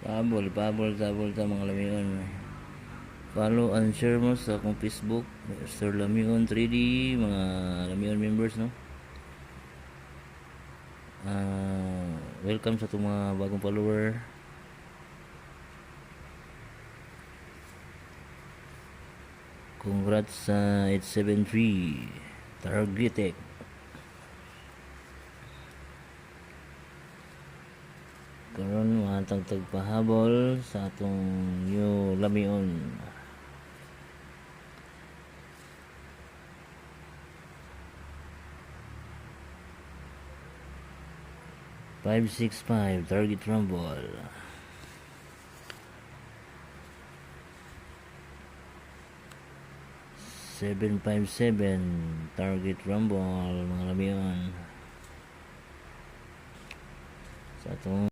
Pabol ta mga lamion. Follow and share mo sa akong Facebook, Sir Lamion 3D, mga Lamion members, no? Welcome sa itong mga bagong follower. Congrats sa 873 Targetek. Karon matang tagpahabol sa atong new Lamion. .565 target rumble. 757 target rumble mga lamion sa atong